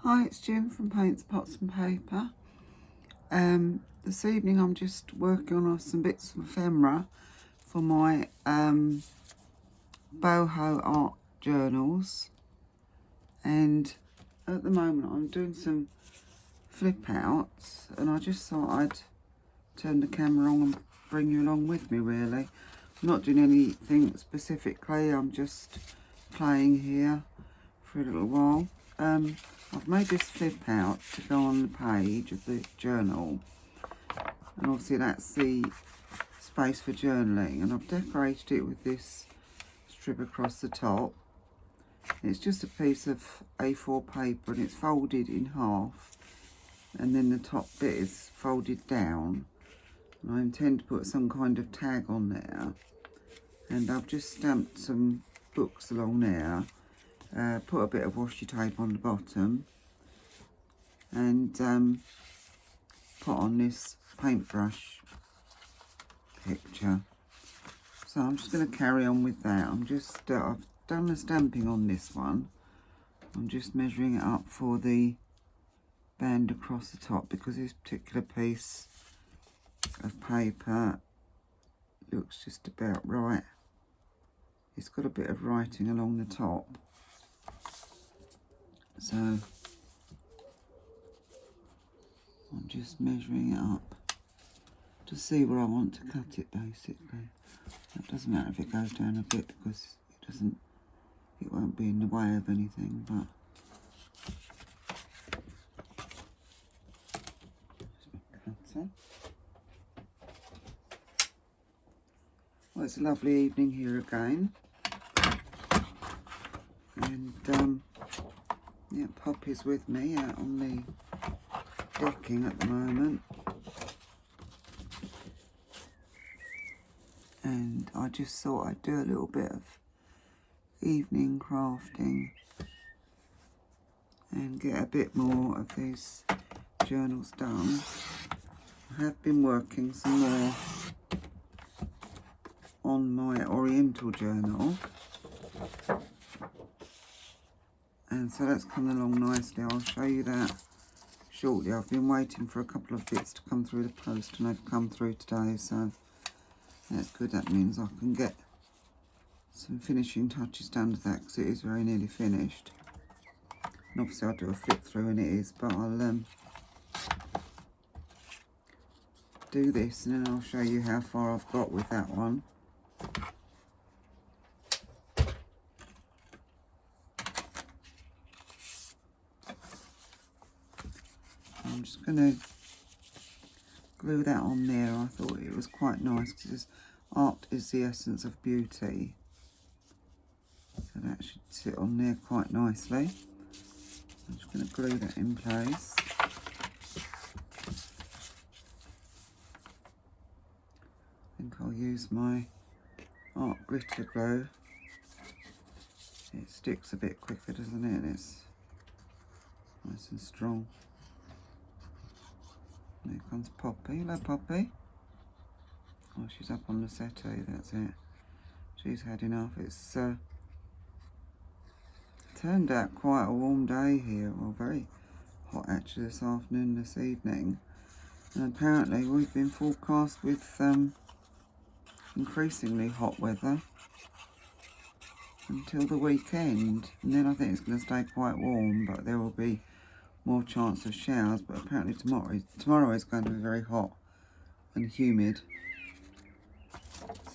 Hi, it's Jim from Paintspotsandpaper. This evening I'm just working on some bits of ephemera for my Boho Art Journals, and at the moment I'm doing some flip outs, and I just thought I'd turn the camera on and bring you along with me. Really, I'm not doing anything specifically, I'm just playing here for a little while. I've made this flip out to go on the page of the journal, and obviously that's the space for journaling, and I've decorated it with this strip across the top. It's just a piece of A4 paper, and it's folded in half, and then the top bit is folded down, and I intend to put some kind of tag on there, and I've just stamped some books along there. Put a bit of washi tape on the bottom, and put on this paintbrush picture. So I'm just going to carry on with that. I've done the stamping on this one. I'm just measuring it up for the band across the top, because this particular piece of paper looks just about right. It's got a bit of writing along the top, so I'm just measuring it up to see where I want to cut it, basically. It doesn't matter if it goes down a bit, because it won't be in the way of anything, but cutter. Well, it's a lovely evening here again, and yeah, Poppy's with me out on the decking at the moment, and I just thought I'd do a little bit of evening crafting and get a bit more of these journals done. I have been working some more on my Oriental Journal, and so that's coming along nicely. I'll show you that shortly. I've been waiting for a couple of bits to come through the post, and they've come through today, so that's good. That means I can get some finishing touches done to that, because it is very nearly finished. And obviously I'll do a flip through, and it is, but I'll do this, and then I'll show you how far I've got with that one. I'm just going to glue that on there. I thought it was quite nice, because art is the essence of beauty. So that should sit on there quite nicely. I'm just going to glue that in place. I think I'll use my art glitter glue. It sticks a bit quicker, doesn't it? And it's nice and strong. There comes Poppy. Hello, Poppy. Oh, she's up on the settee, that's it. She's had enough. It's turned out quite a warm day here. Well, very hot actually this afternoon, this evening. And apparently we've been forecast with increasingly hot weather until the weekend. And then I think it's going to stay quite warm, but there will be more chance of showers. But apparently tomorrow is going to be very hot and humid.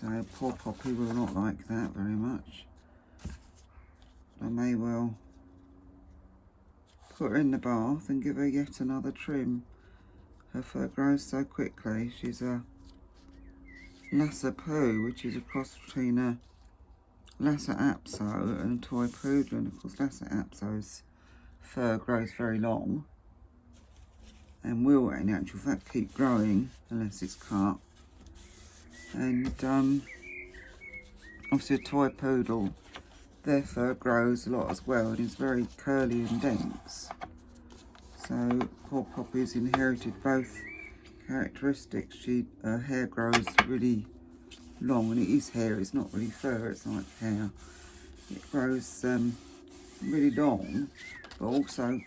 So poor Poppy will not like that very much. I may well put her in the bath and give her yet another trim. Her fur grows so quickly. She's a Lhasa Poo, which is a cross between a Lhasa Apso and a toy poodle. And of course Lhasa Apso's fur grows very long, and will in actual fact keep growing unless it's cut. And obviously a toy poodle, their fur grows a lot as well, and is very curly and dense. So poor Poppy's inherited both characteristics. Her hair grows really long, and it is hair, it's not really fur, it's like hair. It grows really long, but also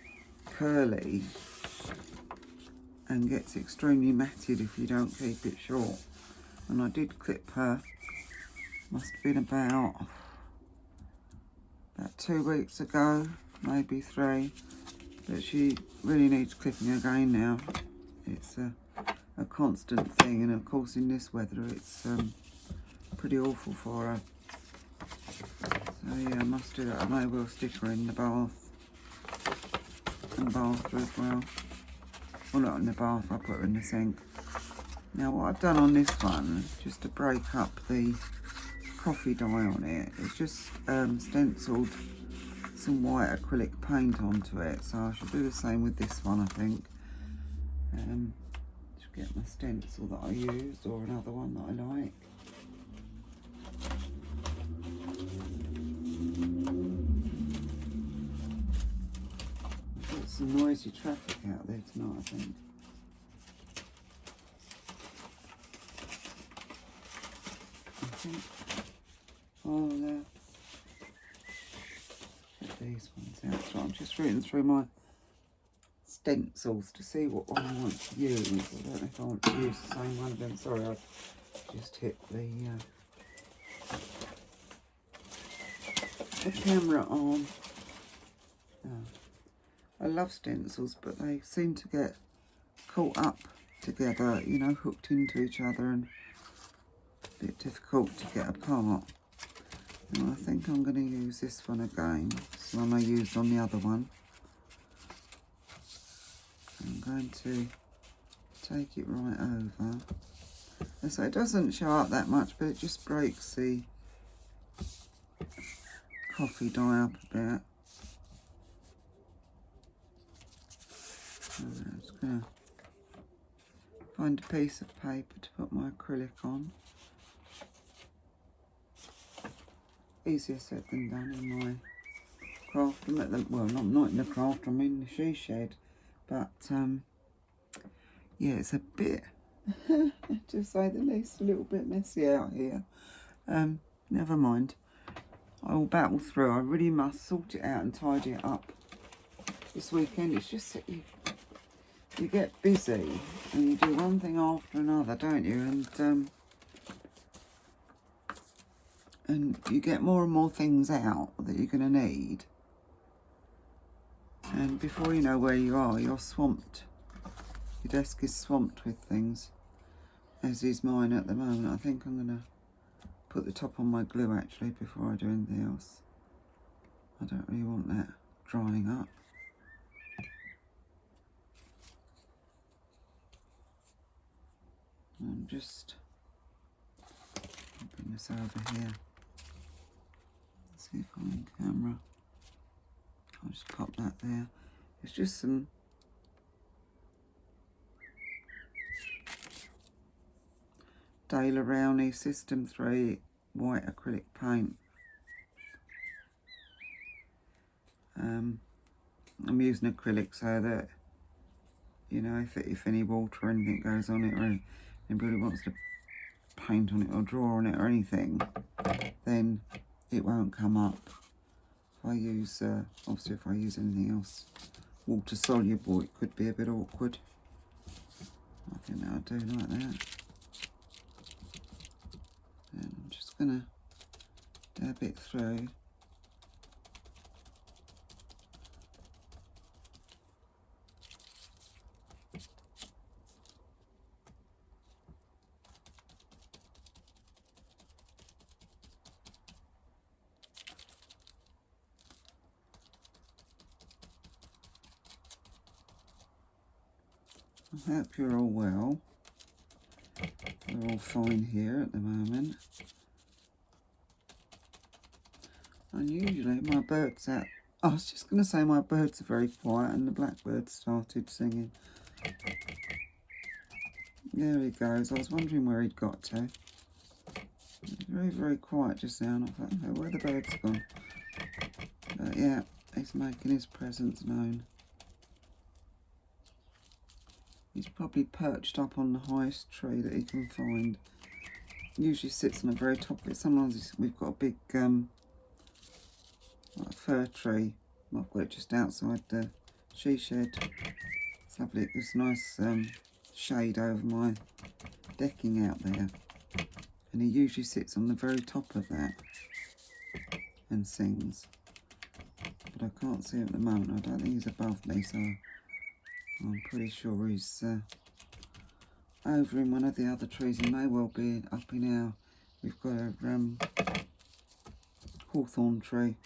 curly and gets extremely matted if you don't keep it short. And I did clip her, must have been about 2 weeks ago, maybe 3, but she really needs clipping again now. It's a constant thing, and of course in this weather it's pretty awful for her. So yeah, I must do that. I may well stick her in the bath and bath as well. Well, not in the bath, I'll put her in the sink. Now what I've done on this one, just to break up the coffee dye on it, it's just stenciled some white acrylic paint onto it. So I should do the same with this one, I think. Should get my stencil that I used, or another one that I like. Got some noisy traffic out there tonight, I think. I'll get these ones out. So I'm just reading through my stencils to see what one I want to use. I don't know if I want to use the same one again. Sorry, I just hit the camera on. I love stencils, but they seem to get caught up together, you know, hooked into each other, and a bit difficult to get apart. And I think I'm going to use this one again. This one I used on the other one. I'm going to take it right over. So it doesn't show up that much, but it just breaks the coffee dye up a bit. I'm just going to find a piece of paper to put my acrylic on. Easier said than done in my craft room. Well, not in the craft room, in the she shed. But yeah, it's a bit, to say the least, a little bit messy out here. Never mind. I will battle through. I really must sort it out and tidy it up this weekend. It's just that you get busy and you do one thing after another, don't you? And you get more and more things out that you're going to need. And before you know where you are, you're swamped. Your desk is swamped with things, as is mine at the moment. I think I'm going to put the top on my glue actually before I do anything else. I don't really want that drying up. I'm just bring this over here. Let's see if I'm in camera. I'll just pop that there. It's just some Dale Rowney System 3 white acrylic paint. I'm using acrylic so that, you know, if any water or anything goes on it, or anybody wants to paint on it or draw on it or anything, then it won't come up. If I use, obviously if I use anything else water soluble, it could be a bit awkward. I think that'll do like that. And I'm just gonna dab it through. I hope you're all well. We're all fine here at the moment. And usually my birds out. I was just going to say my birds are very quiet, and the blackbird started singing. There he goes. I was wondering where he'd got to. He's very, very quiet just now, and I thought, okay, where the birds gone? But yeah, he's making his presence known. He's probably perched up on the highest tree that he can find. Usually sits on the very top of it. Sometimes we've got a big like fir tree. I've got it just outside the she shed. It's lovely. This nice shade over my decking out there. And he usually sits on the very top of that and sings. But I can't see him at the moment. I don't think he's above me, so I'm pretty sure he's over in one of the other trees. He may well be up in our... We've got a hawthorn tree.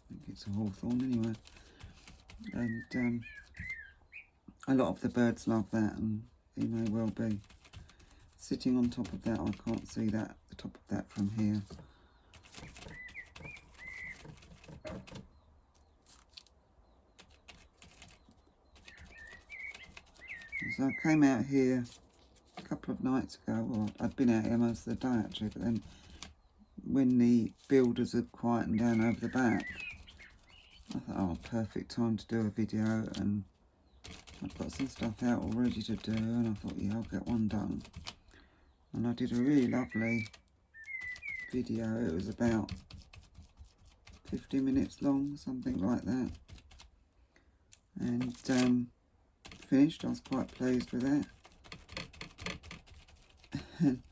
I think it's a hawthorn anyway. And a lot of the birds love that, and he may well be sitting on top of that. I can't see that, the top of that from here. So I came out here a couple of nights ago. Well, I'd been out here most of the day actually, but then when the builders had quietened down over the back, I thought, oh, perfect time to do a video, and I've got some stuff out all ready to do, and I thought, yeah, I'll get one done. And I did a really lovely video. It was about 50 minutes long, something like that. And finished. I was quite pleased with that. And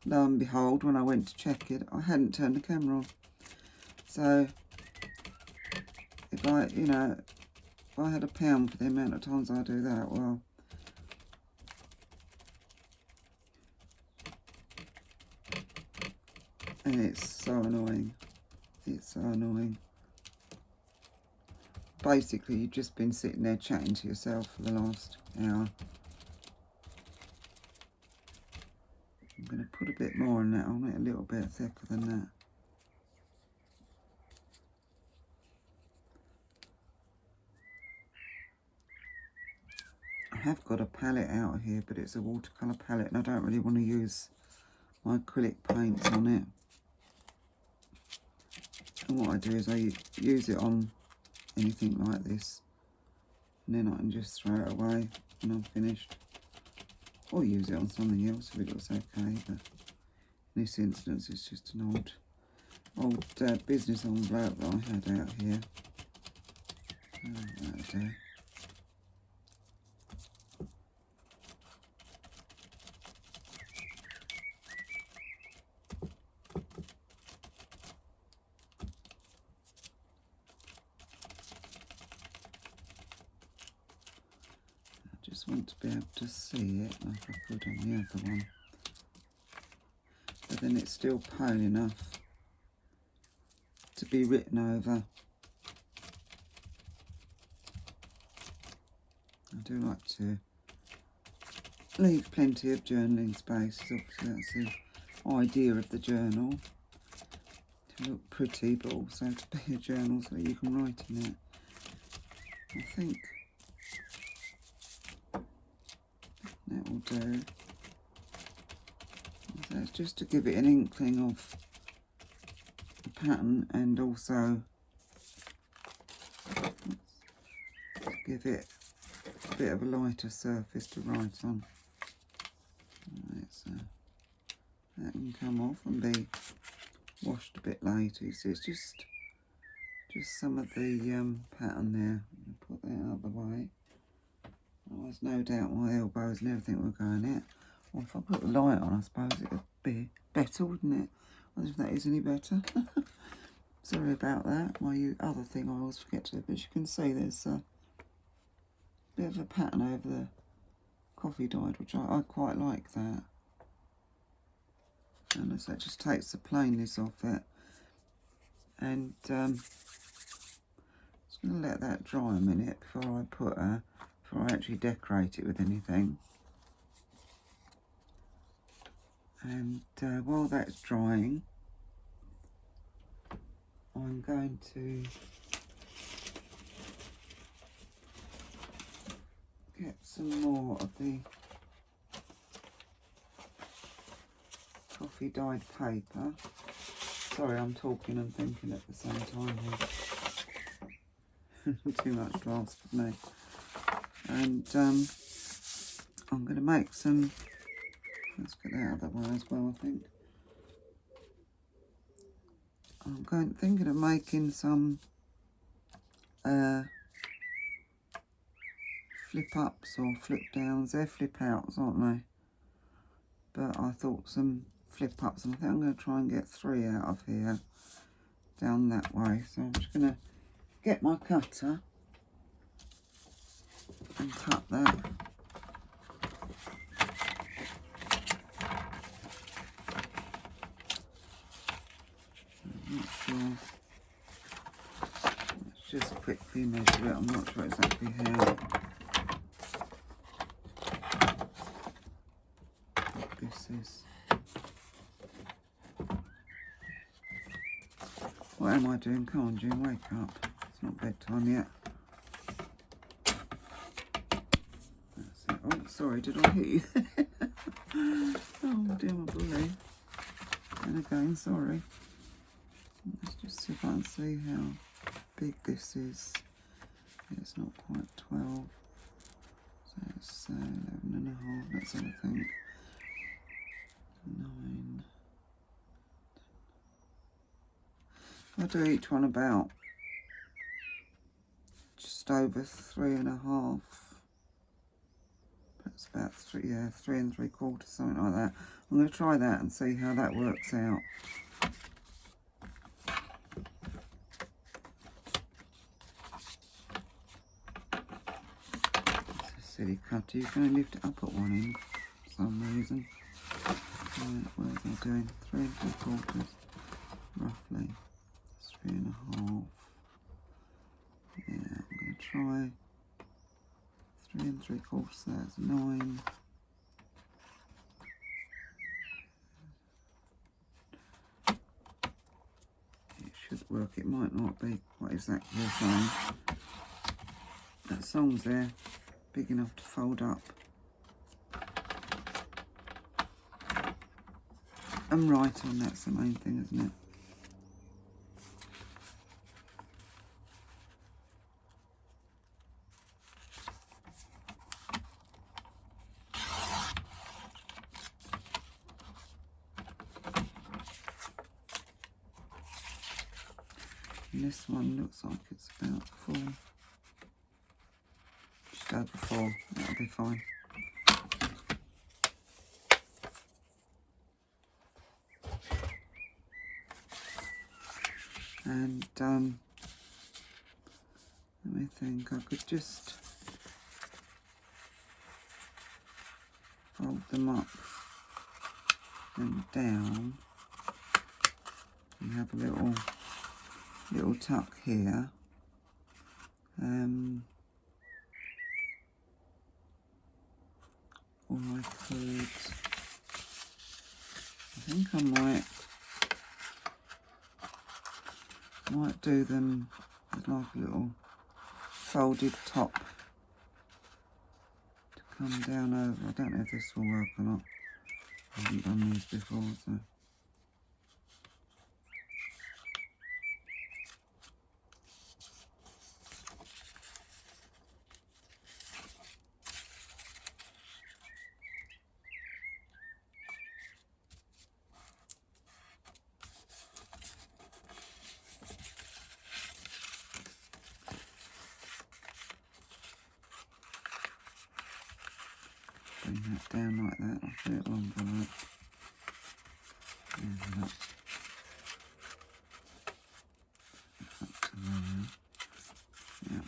lo and behold, when I went to check it, I hadn't turned the camera on. So if I, you know, if I had £1 for the amount of times I do that, well, and it's so annoying. It's so annoying. Basically, you've just been sitting there chatting to yourself for the last hour. I'm going to put a bit more on that. I'll make it a little bit thicker than that. I have got a palette out here, but it's a watercolour palette, and I don't really want to use my acrylic paints on it. And what I do is I use it on anything like this, and then I can just throw it away when I'm finished, or use it on something else if it looks okay. But in this instance, it's just an old business envelope that I had out here. That'll do. Just want to be able to see it like I could on the other one, but then it's still pale enough to be written over. I do like to leave plenty of journaling space. Obviously that's the idea of the journal, to look pretty but also to be a journal so that you can write in it. I think that will do. So it's just to give it an inkling of the pattern, and also to give it a bit of a lighter surface to write on. Right, so that can come off and be washed a bit later. You see, it's just some of the pattern there. Put that out of the way. Otherwise, no doubt my elbows and everything will go in it. Or if I put the light on, I suppose it would be better, wouldn't it? I wonder if that is any better. Sorry about that. My other thing I always forget to do, but as you can see, there's a bit of a pattern over the coffee dyed, which I quite like that. And so it just takes the plainness off it. And just going to let that dry a minute before I actually decorate it with anything. And while that's drying, I'm going to get some more of the coffee dyed paper. Sorry, I'm talking and thinking at the same time here. Too much to ask of me. And I'm going to make some, let's get that out of the way as well, I think. I'm thinking of making some flip ups or flip downs. They're flip outs, aren't they? But I thought some flip ups, and I think I'm going to try and get 3 out of here down that way. So I'm just going to get my cutter and cut that. I'm not sure. Let's just quickly measure it. I'm not sure exactly how. This is. What am I doing? Come on, June, wake up. It's not bedtime yet. That's it. Oh, sorry, did I hit you? Oh dear, my bully. And again, sorry. Let's just see if I can see how big this is. It's not quite 12. So it's 11 and a half. That's everything. 9. I'll do each one about just over 3.5. That's about 3, yeah, 3 3/4, something like that. I'm going to try that and see how that works out. It's a silly cutter. You can only lift it up at one end for some reason. Right, what was I doing? 3 3/4, roughly. 3.5. Yeah, I'm going to try 3 3/4, so that's 9. It should work. It might not be quite exactly the same. That song's there, big enough to fold up. I'm right on, that's the main thing, isn't it? And this one looks like it's about 4. Just over 4, that'll be fine. And let me think, I could just fold them up and down and have a little tuck here. Or I could, I think I might do them with like a little folded top to come down over. I don't know if this will work or not. I haven't done these before, so. Bring that down like that. I'll do it longer like that. There's that. Up to there. Yeah.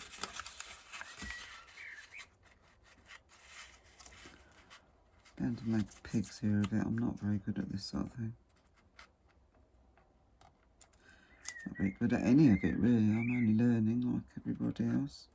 Going to make pigs here a bit. I'm not very good at this sort of thing. Not very good at any of it really. I'm only learning like everybody else.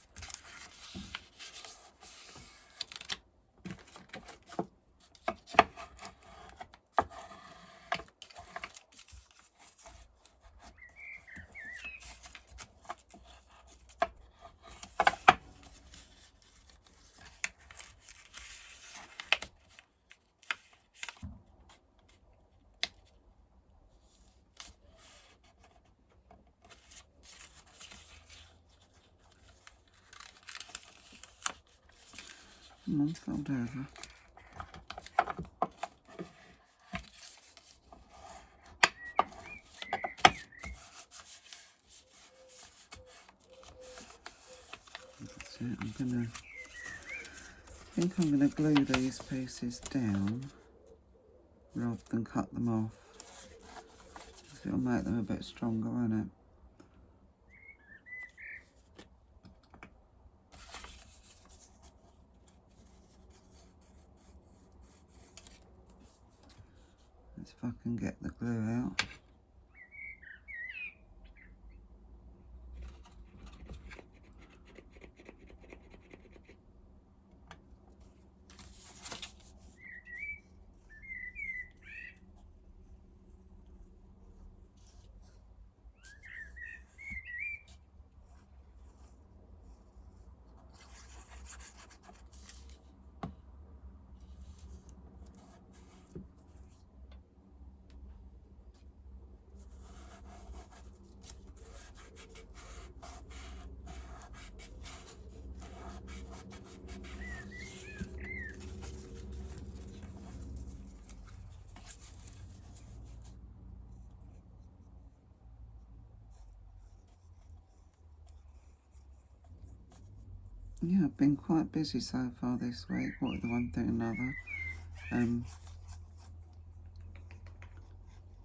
Come on, fold over. it. I think I'm gonna glue these pieces down rather than cut them off. It'll make them a bit stronger, won't it? Let's see if I can get the glue out. Yeah, I've been quite busy so far this week, what with the one thing and another.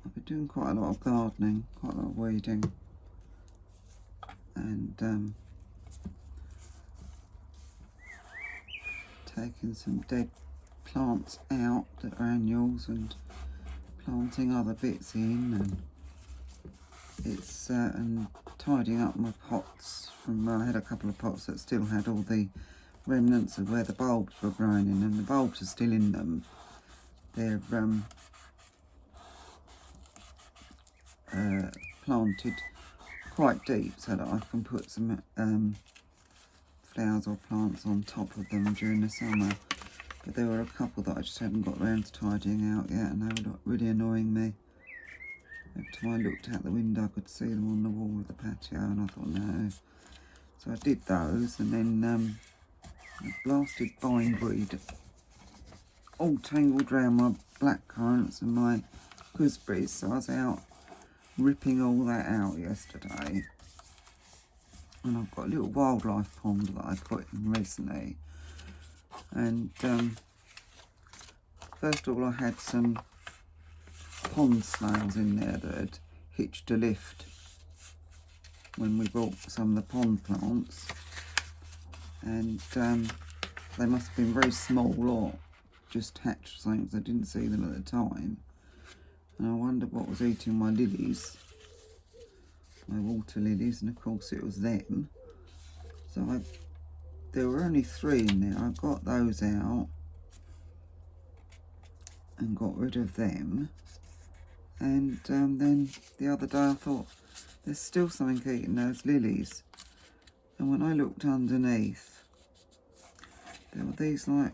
I've been doing quite a lot of gardening, quite a lot of weeding, and taking some dead plants out that are annuals and planting other bits in, and it's and tidying up my pots from I had a couple of pots that still had all the remnants of where the bulbs were growing in, and the bulbs are still in them. They're planted quite deep so that I can put some flowers or plants on top of them during the summer. But there were a couple that I just hadn't got around to tidying out yet, and they were really annoying me. Every time I looked out the window I could see them on the wall of the patio, and I thought no. So I did those, and then a blasted bindweed all tangled around my blackcurrants and my gooseberries, so I was out ripping all that out yesterday. And I've got a little wildlife pond that I put in recently, and first of all I had some pond snails in there that had hitched a lift when we bought some of the pond plants, and they must have been very small or just hatched or something because I didn't see them at the time. And I wondered what was eating my lilies, my water lilies, and of course it was them. So there were only 3 in there. I got those out and got rid of them, and then the other day I thought there's still something eating those lilies, and when I looked underneath there were these, like,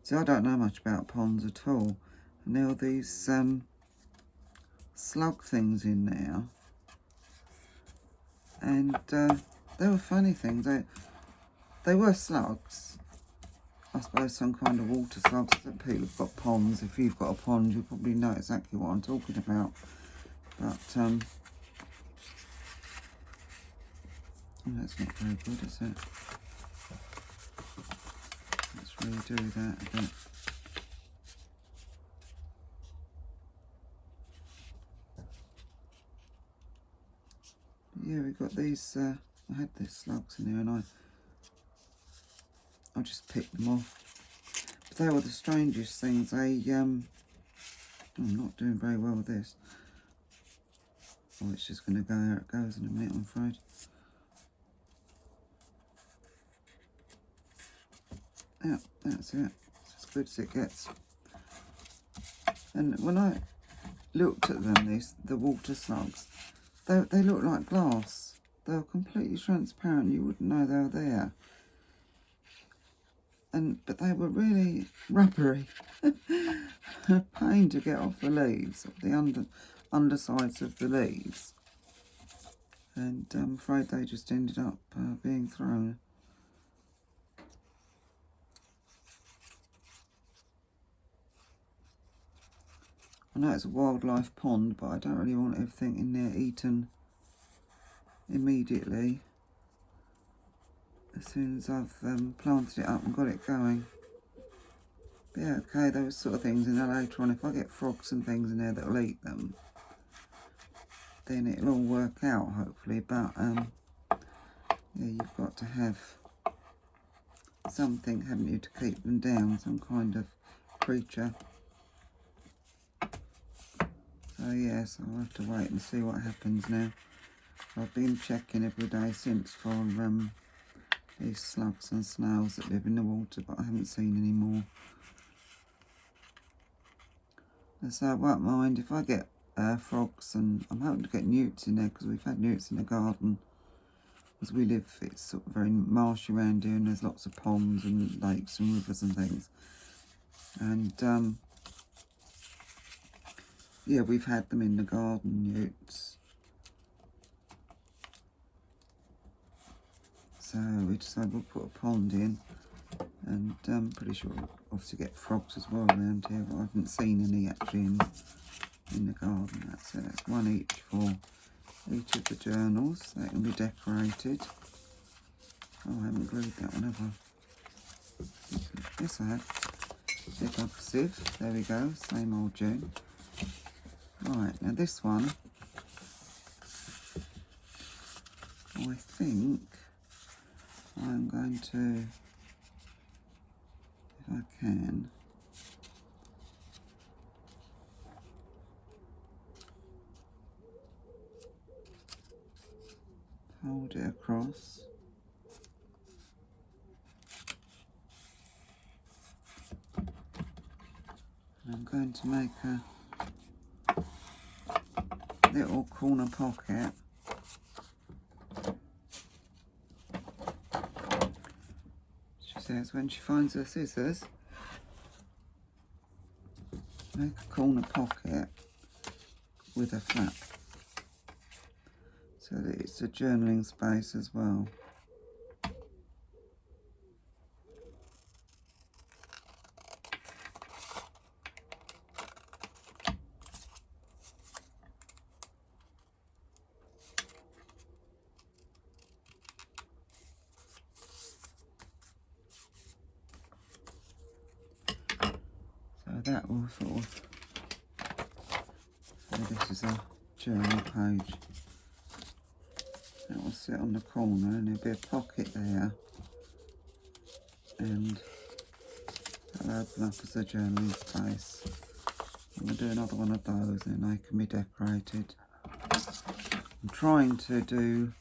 see, I don't know much about ponds at all, and there were these slug things in there, and they were funny things. They were slugs, I suppose, some kind of water slugs that people have got ponds. If you've got a pond, you probably know exactly what I'm talking about. But oh, that's not very good, is it? Let's redo that a bit. Yeah, we got these. I had these slugs in there, and I just picked them off. But they were the strangest things. I'm not doing very well with this. Oh, it's just going to go there it goes in a minute, I'm afraid. Yeah, that's it. It's as good as it gets. And when I looked at them, the water slugs, they look like glass. They were completely transparent. You wouldn't know they were there. But they were really rubbery. A pain to get off the leaves, the undersides of the leaves. And I'm afraid they just ended up being thrown. I know it's a wildlife pond, but I don't really want everything in there eaten immediately. as soon as I've planted it up and got it going. But yeah, okay, those sort of things in there later on. If I get frogs and things in there that'll eat them, then it'll all work out hopefully. But yeah, you've got to have something, haven't you, to keep them down, some kind of creature. So yes, I'll have to wait and see what happens now. I've been checking every day since for these slugs and snails that live in the water, but I haven't seen any more. And so I won't mind if I get frogs, and I'm hoping to get newts in there because we've had newts in the garden. As we live, it's sort of very marshy around here, and there's lots of ponds and lakes and rivers and things. And yeah, we've had them in the garden, newts. So we decided we'll put a pond in, and I'm pretty sure we'll obviously get frogs as well around here, but I haven't seen any actually in the garden. That's it. That's one each for each of the journals. They can be decorated. Oh, I haven't glued that one, have I? Yes, I have. Pick up a sieve. There we go. Same old June. Right, now this one, I think I'm going to, if I can, hold it across. And I'm going to make a little corner pocket. She says when she finds her scissors, make a corner pocket with a flap so that it's a journaling space as well. So that will sort of, so this is a journal page. That will sit on the corner and there'll be a pocket there, and that'll open up as a journaling space. I'm going to do another one of those and they can be decorated. I'm trying to do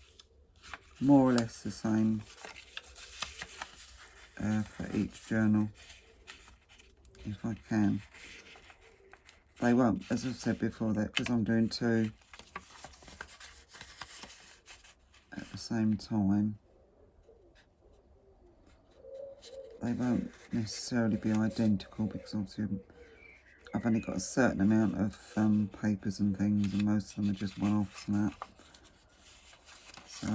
more or less the same for each journal, if I can. They won't, as I've said before, that because I'm doing two at the same time, they won't necessarily be identical, because obviously I've only got a certain amount of papers and things, and most of them are just one-offs and that. So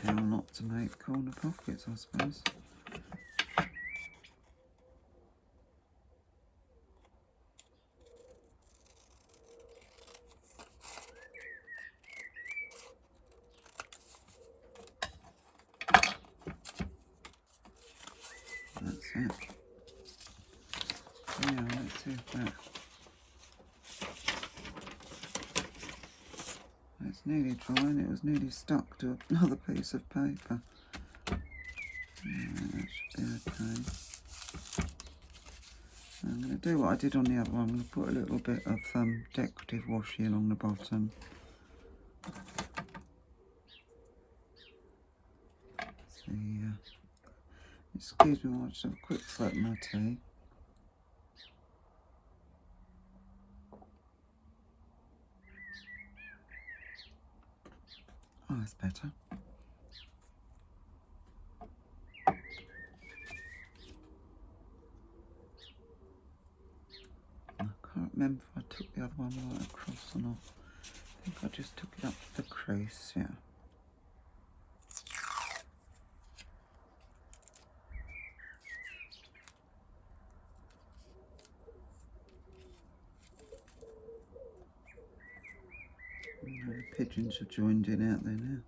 how not to make corner pockets, I suppose. That's it. Yeah, let's see if that... It's nearly drying. It was nearly stuck to another piece of paper. Yeah, that should be okay. I'm going to do what I did on the other one. I'm going to put a little bit of decorative washi along the bottom. See, excuse me, I'll just have a quick slurp of my tea. Oh, that's better. I can't remember if I took the other one right across or not. I think I just took it up to the crease, yeah. pigeons have joined in out there now.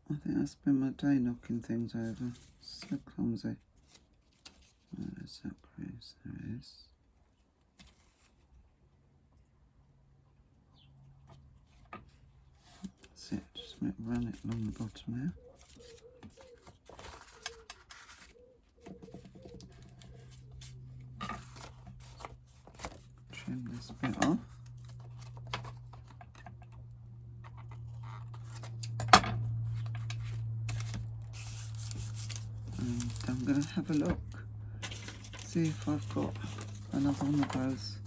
I think I spend my day knocking things over. So clumsy. Oh, there's that crease. There it is. That's it. Just run it along the bottom there. Trim this bit off. And I'm going to have a look, see if I've got another one of those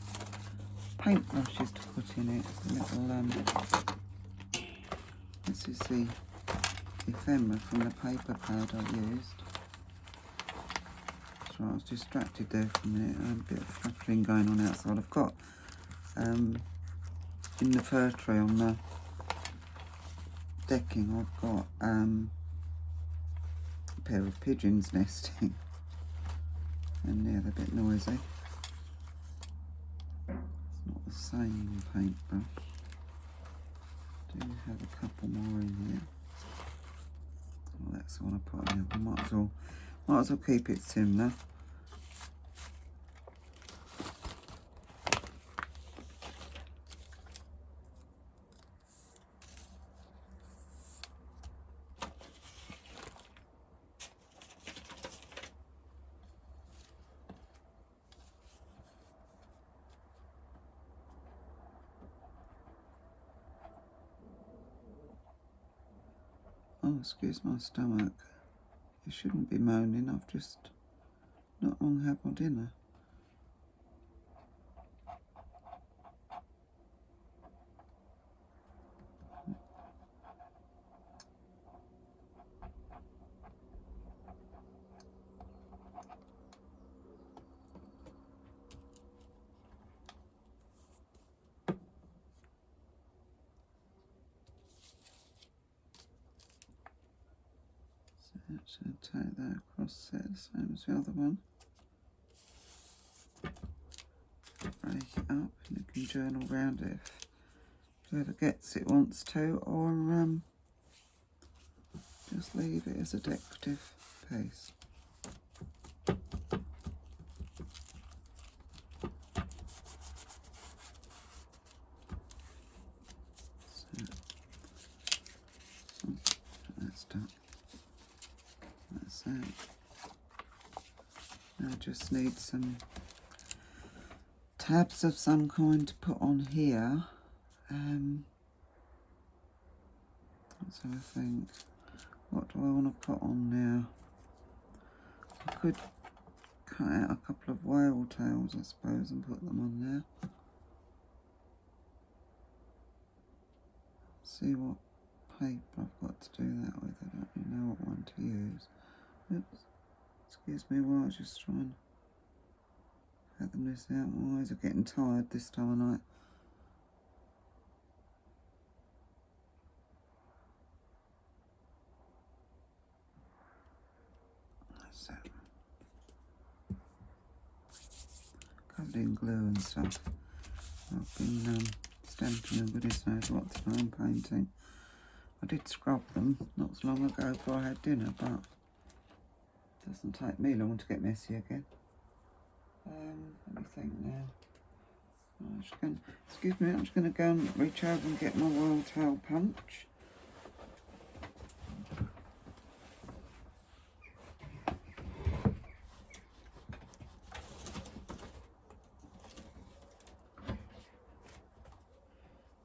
paintbrushes to put in it. A little, this is the ephemera from the paper pad I used. That's right, I was distracted there for a minute. I had a bit of fluttering going on outside. I've got, in the fir tree on the decking, I've got a pair of pigeons nesting. And yeah, they're a bit noisy. It's not the same paintbrush. I do have a couple more in here. Well, that's the one I put in. I might as well keep it similar. Oh, excuse my stomach. You shouldn't be moaning. I've just not long had my dinner. So take that across there, the same as the other one. Break it up and you can journal round it if whoever gets it wants to, or just leave it as a decorative piece. So, that's done. That's it. Now I just need some tabs of some kind to put on here. So I think, what do I want to put on now? I could cut out a couple of whale tails, I suppose, and put them on there. See what paper I've got to do that with. I don't really know what one to use. Oops, excuse me while I was just trying to fathom this out. My eyes are getting tired this time of night. That's it. Covered in glue and stuff. I've been stamping them, goodness knows what time painting. I did scrub them not so long ago before I had dinner, but it doesn't take me long to get messy again. Let me think now. Excuse me, I'm just going to go and reach over and get my royal tail punch.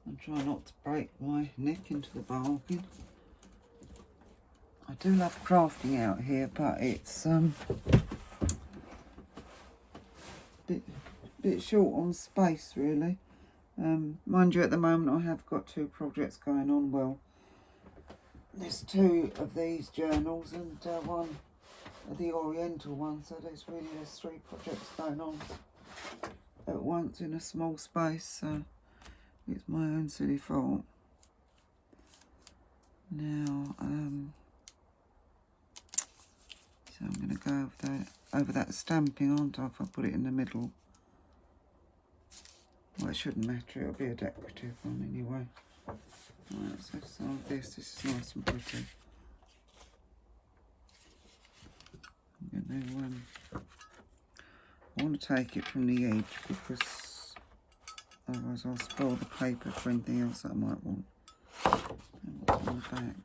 and try not to break my neck into the bargain. I do love crafting out here, but it's bit short on space really. Mind you, at the moment I have got 2 projects going on. Well, there's 2 of these journals and one of the Oriental one, so there's 3 projects going on at once in a small space, so it's my own silly fault. Now, so I'm going to go over that stamping, aren't I, if I put it in the middle. Well, it shouldn't matter, it'll be a decorative one anyway. Right, so some of this is nice and pretty. I'm going to, I want to take it from the edge because otherwise I'll spoil the paper for anything else that I might want. And what's on the back?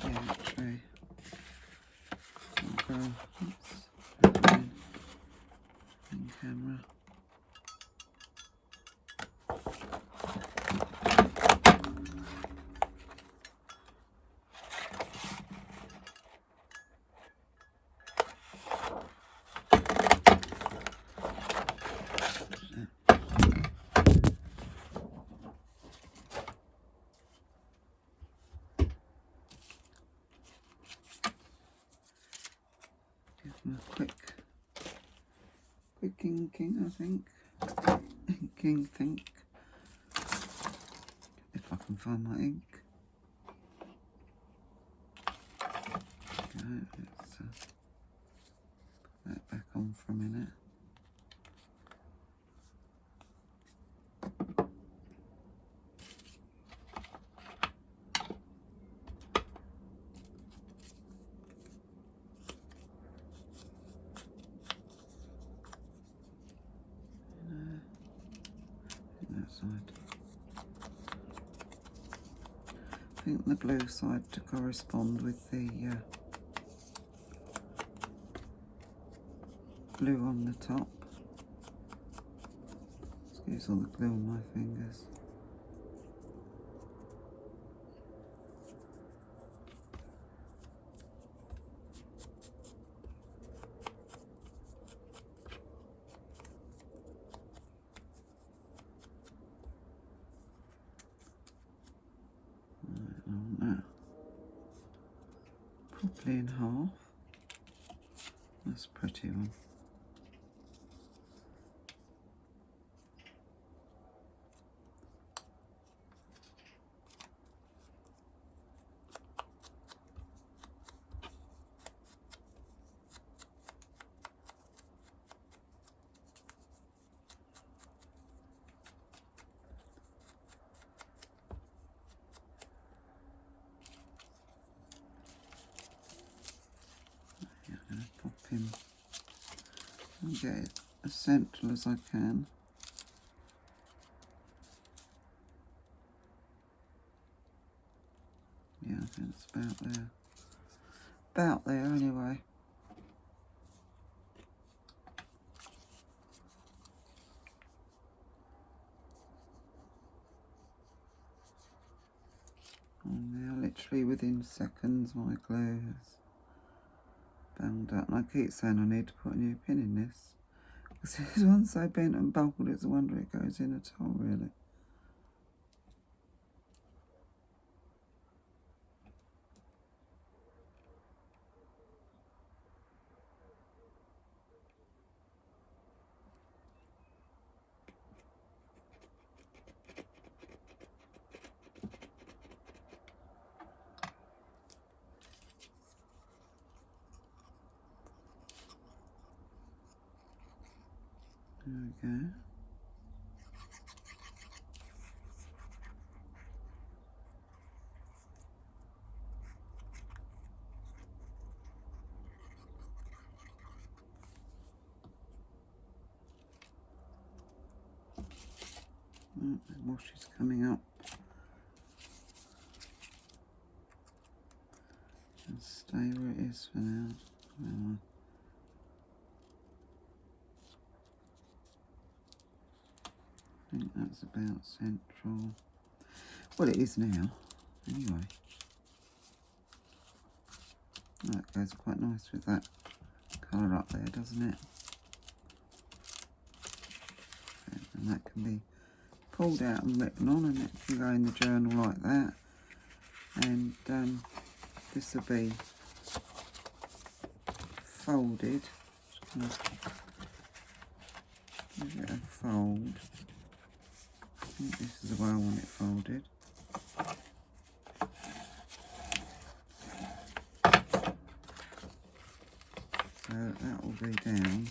Yeah, actually, I'll go, oops, in camera. Give them a quick inking, I think. Inking, think. If I can find my ink. Okay, let's put that back on for a minute. That side. I think the blue side to correspond with the blue on the top. Excuse all the glue on my fingers. Properly in half. That's a pretty one. Yeah, I'm going to pop in and get it as central as I can. Yeah, I think it's about there. About there anyway. And now literally within seconds my glue has bound up. And I keep saying I need to put a new pin in this. Because this one's so bent and buckled, it's a wonder it goes in at all really. There we go. Oh, the wash is coming up. Just stay where it is for now. I think that's about central. Well, it is now, anyway. That goes quite nice with that colour up there, doesn't it? And that can be pulled out and written on, and it can go in the journal like that. And this will be folded. Just give it a fold. I think this is the way I want it folded. So that will be down,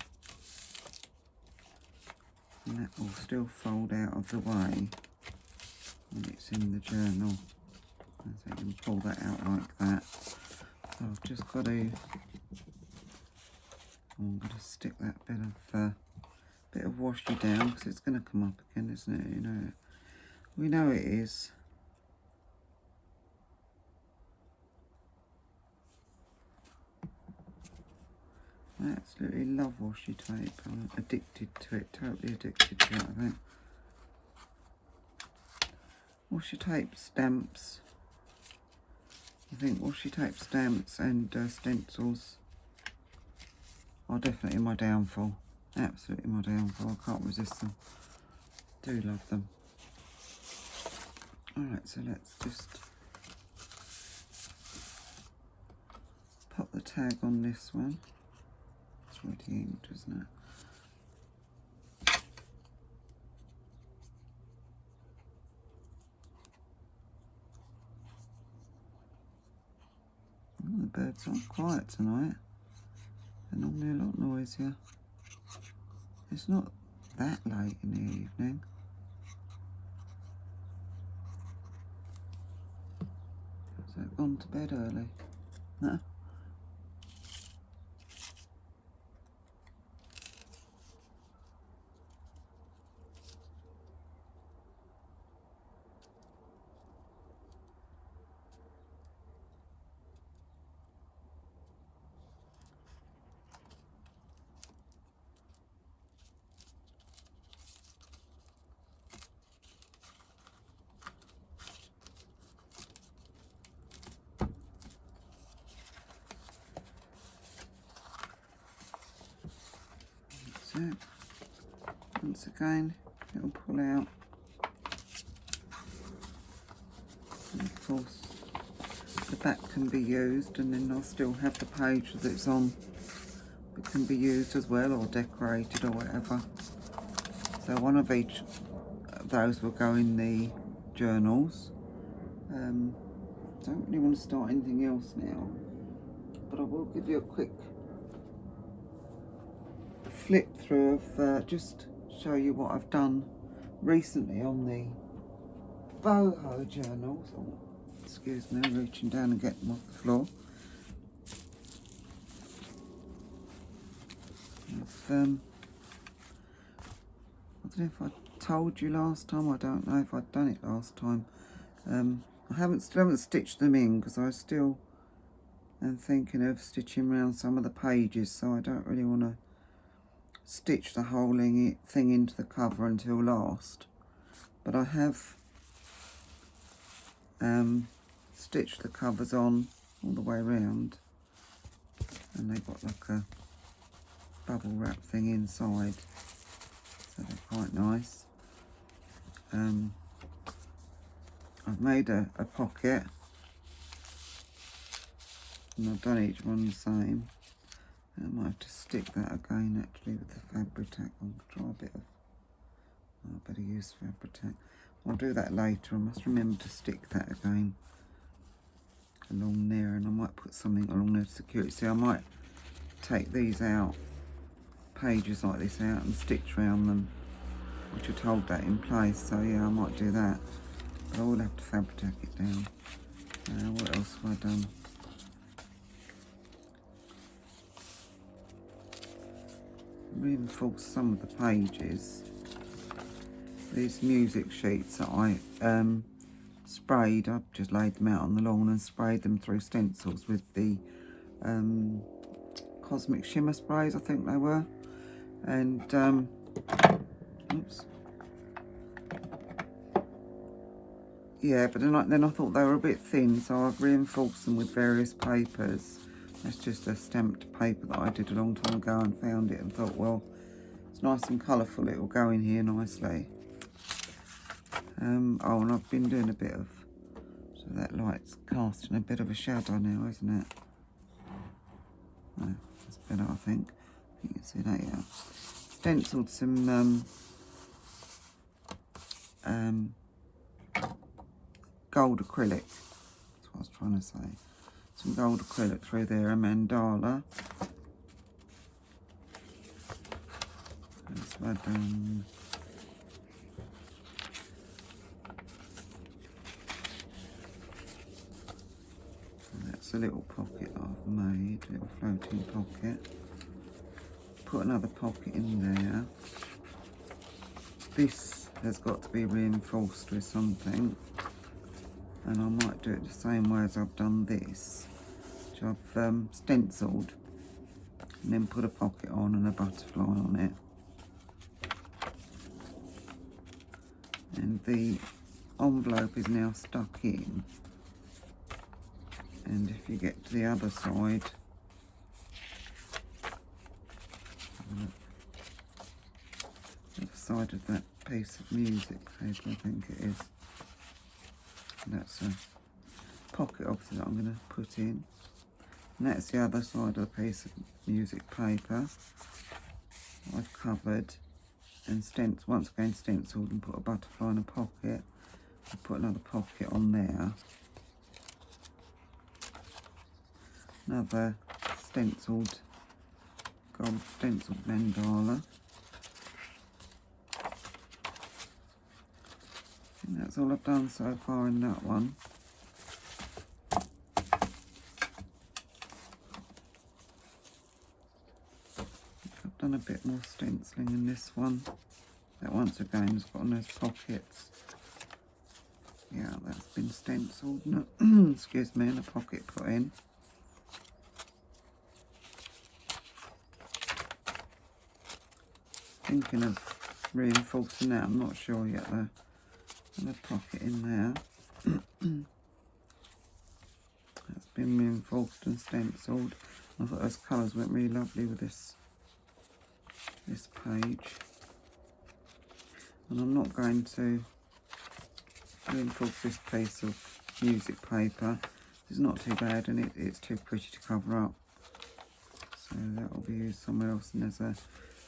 and that will still fold out of the way when it's in the journal. So you can pull that out like that. So I've just got to, I'm going to stick that bit of washi down, because it's going to come up again, isn't it? You know, we know it is. I absolutely love washi tape. I'm addicted to it, totally addicted to it, I think. Washi tape stamps. I think washi tape stamps and stencils are definitely my downfall. Absolutely my downfall. I can't resist them. Do love them. Alright, so let's just pop the tag on this one. It's already inked, isn't it? Oh, the birds aren't quiet tonight. They're normally a lot noisier. It's not that late in the evening. So I've gone to bed early. No? So, once again, it'll pull out. And of course, the back can be used, and then I'll still have the page that it's on. It can be used as well, or decorated, or whatever. So one of each of those will go in the journals. Don't really want to start anything else now, but I will give you a quick flip through of just show you what I've done recently on the Boho Journal. So, excuse me, reaching down and getting them off the floor. I don't know if I told you last time. I don't know if I'd done it last time. I still haven't stitched them in, because I still am thinking of stitching around some of the pages, so I don't really want to stitch the whole thing into the cover until last. But I have stitched the covers on all the way around, and they've got like a bubble wrap thing inside, so they're quite nice. I've made a pocket, and I've done each one the same. I might have to stick that again actually with the Fabri-Tac. I'll try a bit of, I better use Fabri-Tac. I'll do that later. I must remember to stick that again along there, and I might put something along there to secure it. See, I might take these out, pages like this out, and stitch around them, which will hold that in place. So yeah, I might do that, but I will have to Fabri-Tac it down. What else have I done? Reinforce some of the pages. These music sheets that I sprayed, I've just laid them out on the lawn and sprayed them through stencils with the Cosmic Shimmer sprays, I think they were. And oops, Yeah, but then I thought they were a bit thin, so I've reinforced them with various papers. That's just a stamped paper that I did a long time ago and found it and thought, well, it's nice and colourful, it will go in here nicely. Oh, and I've been doing a bit of, so that light's casting a bit of a shadow now, isn't it? No, that's better, I think. You can see that, yeah. Stenciled some gold acrylic. That's what I was trying to say. Some gold acrylic through there, a mandala. So I've done that's a little pocket I've made, a little floating pocket. Put another pocket in there. This has got to be reinforced with something, and I might do it the same way as I've done this, which I've stenciled and then put a pocket on and a butterfly on it. And the envelope is now stuck in, and if you get to the other side, the other side of that piece of music paper, I think it is, and that's a pocket obviously that I'm going to put in, and that's the other side of the piece of music paper I've covered and once again stenciled and put a butterfly in a pocket. I'll put another pocket on there, another stenciled, gold stenciled mandala. And that's all I've done so far in that one. I've done a bit more stenciling in this one. That once again has got those pockets. Yeah, that's been stenciled. No, excuse me, and a pocket put in. Thinking of reinforcing that, I'm not sure yet though. And a pocket in there. That's been reinforced and stenciled. I thought those colours went really lovely with this page. And I'm not going to reinforce this piece of music paper. It's not too bad, and it's too pretty to cover up. So that will be used somewhere else. And there's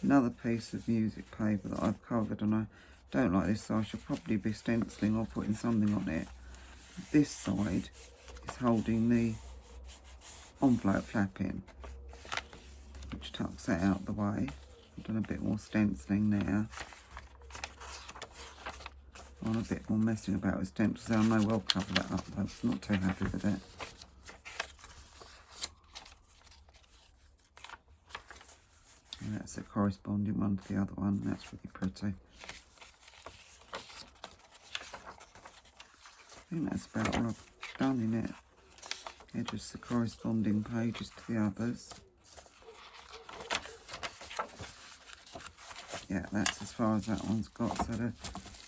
another piece of music paper that I've covered, and I don't like this, so I should probably be stenciling or putting something on it. This side is holding the envelope flap in, which tucks that out the way. I've done a bit more stenciling there. I'm a bit more messing about with stencils, so I may well cover that up, but I'm not too happy with it. And that's the corresponding one to the other one. That's really pretty. I think that's about all I've done in it. Yeah, just the corresponding pages to the others. Yeah, that's as far as that one's got. So the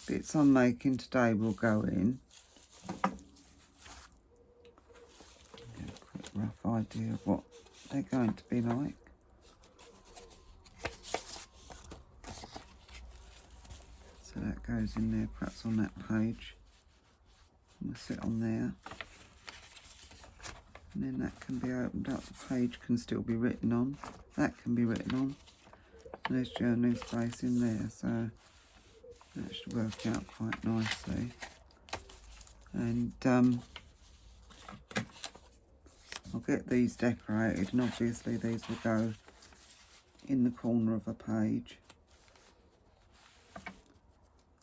bits I'm making today will go in. Get a quick rough idea of what they're going to be like. So that goes in there, perhaps on that page. I'm going to sit on there. And then that can be opened up. The page can still be written on. That can be written on. And there's journaling space in there, so that should work out quite nicely. And I'll get these decorated, and obviously these will go in the corner of a page.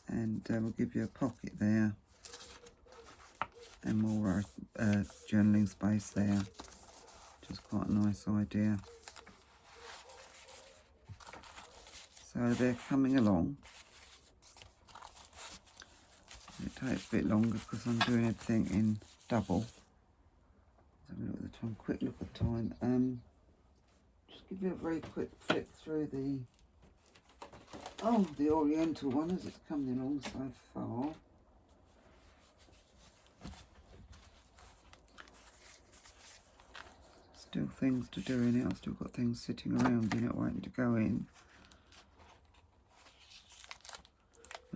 And we'll give you a pocket there and more journaling space there, which is quite a nice idea. So they're coming along. It takes a bit longer because I'm doing everything in double. Let's have a look at the time, quick look at time. Just give you a very quick flip through the Oriental one as it's coming along so far. Still things to do in it. I've still got things sitting around in it waiting to go in.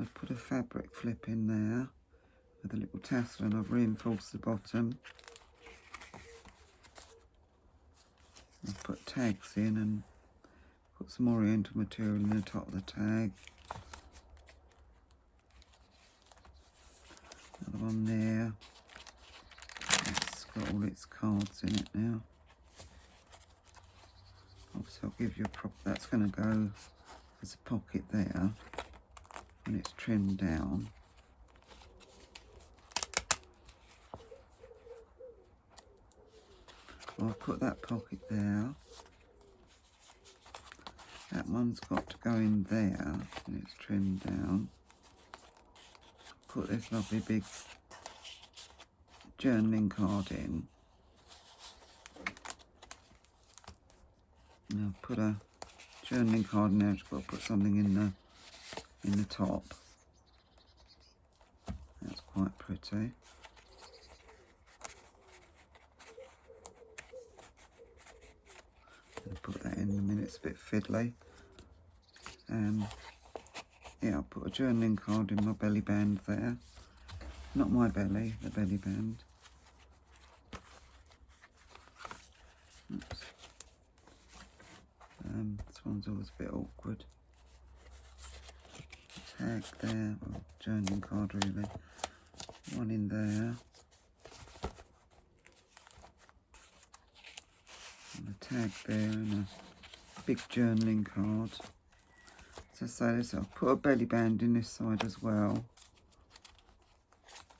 I've put a fabric flip in there with a little tassel, and I've reinforced the bottom. I've put tags in and put some Oriental material in the top of the tag. Another one there. It's got all its cards in it now. Obviously I'll give you a prop. That's going to go as a pocket there when it's trimmed down. I'll put that pocket there. That one's got to go in there when it's trimmed down. Put this lovely big journaling card in. And I'll put a journaling card in there. I've just got to put something in the top. That's quite pretty. I'll put that in a minute. It's a bit fiddly. Yeah, I'll put a journaling card in my belly band there. Not my belly, the belly band. Oops. This one's always a bit awkward. Tag there, well, journaling card really. One in there. And a tag there and a big journaling card. So say this, I'll put a belly band in this side as well.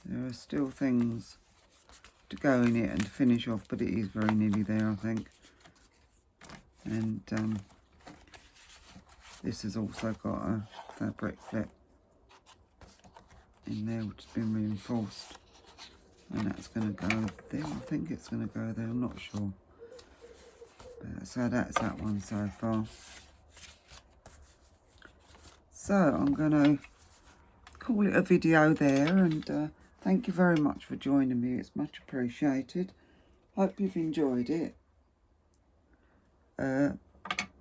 There are still things to go in it and finish off, but it is very nearly there, I think. And this has also got a fabric flip in there, which has been reinforced. And that's going to go there. I think it's going to go there, I'm not sure. But, so that's that one so far. So I'm going to call it a video there, and thank you very much for joining me. It's much appreciated. Hope you've enjoyed it.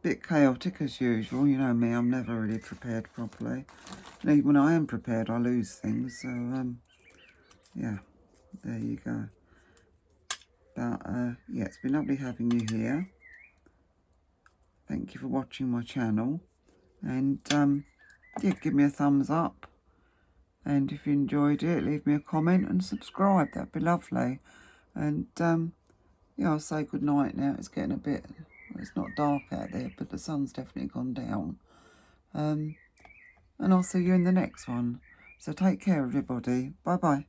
Bit chaotic as usual. You know me, I'm never really prepared properly. And even when I am prepared, I lose things. So, yeah, there you go. But, yeah, it's been lovely having you here. Thank you for watching my channel. And, yeah, give me a thumbs up. And if you enjoyed it, leave me a comment and subscribe. That'd be lovely. And, yeah, I'll say good night now. It's getting a bit, well, it's not dark out there, but the sun's definitely gone down. And I'll see you in the next one. So take care, everybody. Bye-bye.